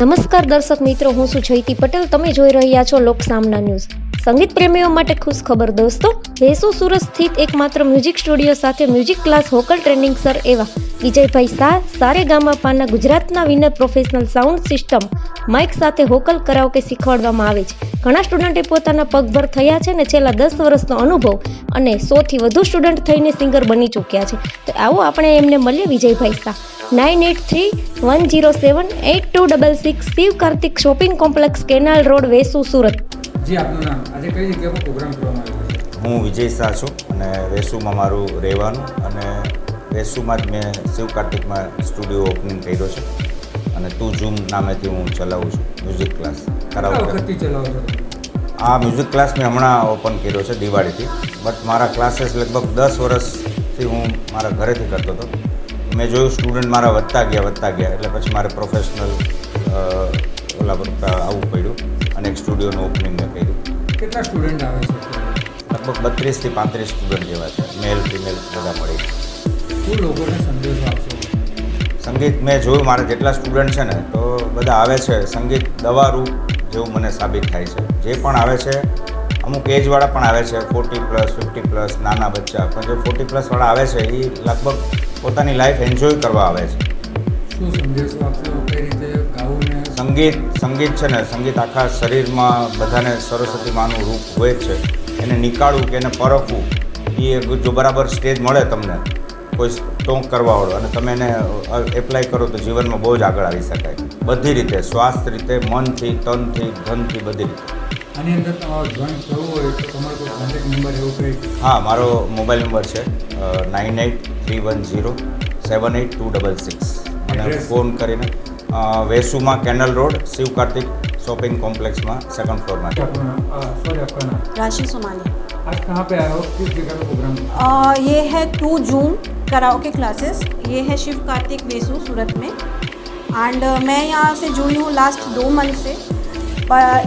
નમસ્કાર દર્શક મિત્રો, હું છું જયતી પટેલ. તમે જોઈ રહ્યા છો લોકસામના ન્યૂઝ. સંગીત પ્રેમીઓ માટે ખુશ ખબર દોસ્તો. વેસુ સુરત સ્થિત એકમાત્ર મ્યુઝિક સ્ટુડિયો સાથે music class vocal training sir એવા વિજયભાઈ શાહ સારેગામાપાના ગુજરાતના winner professional sound system mic સાથે વોકલ કરાઓકે શીખવાડવામાં આવે છે. ઘણા સ્ટુડન્ટે પોતાના પગભર થયા છે અને છેલ્લા 10 વર્ષનો અનુભવ અને 100 થી વધુ સ્ટુડન્ટ થઈને સિંગર બની ચૂક્યા છે. તો આવો આપણે એમને મળીએ. Vijaybhai Shah 9831078266 Shiv Kartik shopping complex, canal road, Vesu, Surat. જી, આપનું નામ? આજે કઈ જગ્યા પર પ્રોગ્રામ કરવામાં આવ્યો છે? હું વિજય શાહ છું અને વેસુમાં મારું રહેવાનું, અને વેસુમાં જ મેં શિવ કાર્તિકમાં સ્ટુડિયો ઓપનિંગ કર્યો છે અને તું ઝૂમ નામેથી હું ચલાવું છું મ્યુઝિક ક્લાસ. કેટલા વખતથી ચલાવો છો? આ મ્યુઝિક ક્લાસ મેં હમણાં ઓપન કર્યો છે દિવાળીથી, બટ મારા ક્લાસીસ લગભગ 10 વર્ષથી હું મારા ઘરેથી કરતો હતો. મેં જોયું સ્ટુડન્ટ મારા વધતા ગયા એટલે પછી મારે પ્રોફેશનલ ઓલા પર આવવું પડ્યું અને એક સ્ટુડિયોનું ઓપનિંગ મેં કર્યું. કેટલા સ્ટુડન્ટ આવે છે? લગભગ 32 થી 35 સ્ટુડન્ટ જેવા છે, મેલ ફિમેલ બધા મળી. શું લોકોને સંદેશો આપશો? સંગીત મેં જોયું, મારા જેટલા સ્ટુડન્ટ છે ને તો બધા આવે છે, સંગીત દવારૂપ જેવું મને સાબિત થાય છે. જે પણ આવે છે, અમુક એજવાળા પણ આવે છે, 40+, 50+, નાના બચ્ચા, પણ જે 40+ વાળા આવે છે એ લગભગ પોતાની લાઈફ એન્જોય કરવા આવે છે. શું સંદેશો આપશો? કઈ રીતે ગાવું ને? સંગીત છે ને, સંગીત આખા શરીરમાં બધાને સરસ્વતી માનું રૂપ હોય જ છે. એને નીકાળવું કે એને પરખવું, એ જો બરાબર સ્ટેજ મળે તમને કોઈ ટોંક કરવાવાળો અને તમે એને એપ્લાય કરો તો જીવનમાં બહુ જ આગળ આવી શકાય, બધી રીતે, સ્વાસ્થ્ય રીતે, મનથી, તનથી, ધનથી, બધી રીતે. આની અંદર તમારે જોઈન થવું હોય તો તમારો કોઈ કોન્ટેક્ટ નંબર એવું કંઈ? હા, મારો મોબાઈલ નંબર છે 9831078266. મને ફોન કરીને વેસુમાં canal road Shiv Kartik shopping complex में 2nd फ्लोर में. सॉरी, आपका नाम? राशि सोमानी. आज कहाँ पे आए हो? किस जगह पे प्रोग्राम? ये है टू जून कराओके क्लासेस. ये है शिव कार्तिक वेसु सूरत में. एंड मैं यहाँ से जुड़ी हूँ लास्ट 2 मंथ से.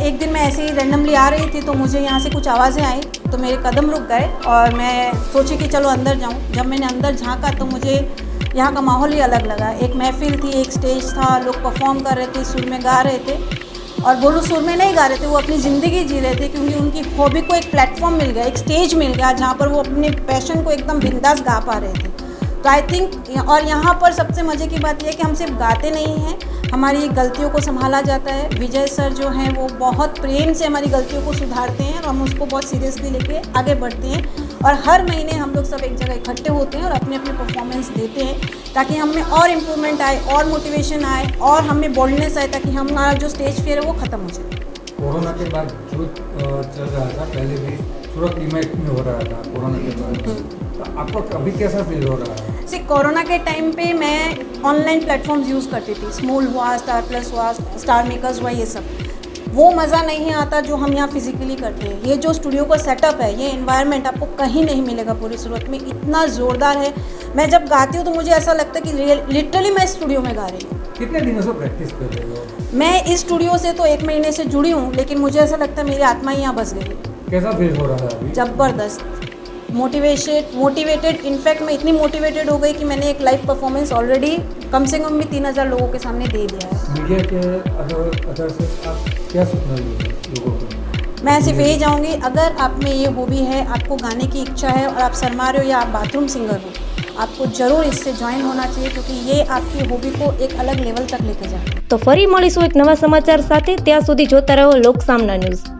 एक दिन मैं ऐसे ही रैंडमली आ रही थी तो मुझे यहाँ से कुछ आवाज़ें आई तो मेरे कदम रुक गए और मैं सोची कि चलो अंदर जाऊँ. जब मैंने अंदर झाँका तो मुझे यहाँ का माहौल ही अलग लगा. एक महफिल थी, एक स्टेज था, लोग परफॉर्म कर रहे थे, सुर में गा रहे थे. और वो लोग सुर में नहीं गा रहे थे, वो अपनी ज़िंदगी जी रहे थे, क्योंकि उनकी हॉबी को एक प्लेटफॉर्म मिल गया, एक स्टेज मिल गया जहाँ पर वो अपने पैशन को एकदम बिंदास गा पा रहे थे. तो आई थिंक, और यहाँ पर सबसे मज़े की बात यह है कि हम सिर्फ गाते नहीं हैं, हमारी गलतियों को संभाला जाता है. विजय सर जो हैं वो बहुत प्रेम से हमारी गलतियों को सुधारते हैं और हम उसको बहुत सीरियसली लेके आगे बढ़ते हैं. और हर महीने हम लोग सब एक जगह इकट्ठे होते हैं और अपने अपने परफॉर्मेंस देते हैं ताकि हम में और इम्प्रूवमेंट आए और मोटिवेशन आए और हमें बोल्डनेस आए, ताकि हमारा जो स्टेज फियर है वो ख़त्म हो जाए. कोरोना के बाद सूरत चल रहा था, पहले भी सूरत डिमेट में हो रहा था कोरोना के बाद. तो आपको अभी कैसा फील हो रहा है? कोरोना के टाइम पे मैं ऑनलाइन प्लेटफॉर्म्स यूज़ करती थी. स्मूल हुआ, स्टार प्लस हुआ, स्टार मेकर्स हुआ, ये सब. वो मज़ा नहीं आता जो हम यहाँ फिजिकली करते हैं. ये जो स्टूडियो का सेटअप है, ये एनवायरनमेंट आपको कहीं नहीं मिलेगा पूरी सूरत में. इतना ज़ोरदार है. मैं जब गाती हूँ तो मुझे ऐसा लगता है कि लिटरली मैं स्टूडियो में गा रही हूँ. कितने दिनों से प्रैक्टिस कर रहे हो? मैं इस स्टूडियो से तो 1 महीने से जुड़ी हूँ, लेकिन मुझे ऐसा लगता है मेरी आत्मा ही यहाँ बस गई है. कैसा फील हो रहा है अभी? ज़बरदस्त, मोटिवेटेड. इनफैक्ट मैं इतनी मोटिवेटेड हो गई कि मैंने एक लाइव परफॉर्मेंस ऑलरेडी कम से कम भी 3000 लोगों के सामने दे दिया है. मीडिया के अदर से आप क्या सुनना लोगों को? मैं सिर्फ यही चाहूँगी, अगर आप में ये हॉबी है, आपको गाने की इच्छा है और आप शर्मा रहे हो या आप बाथरूम सिंगर हो, आपको जरूर इससे ज्वाइन होना चाहिए, क्योंकि ये आपकी हॉबी को एक अलग लेवल तक लेकर जाए. તો ફરી મળીશું એક નવા સમાચાર સાથે. ત્યાં સુધી જોતા રહો લોકસામના ન્યૂઝ.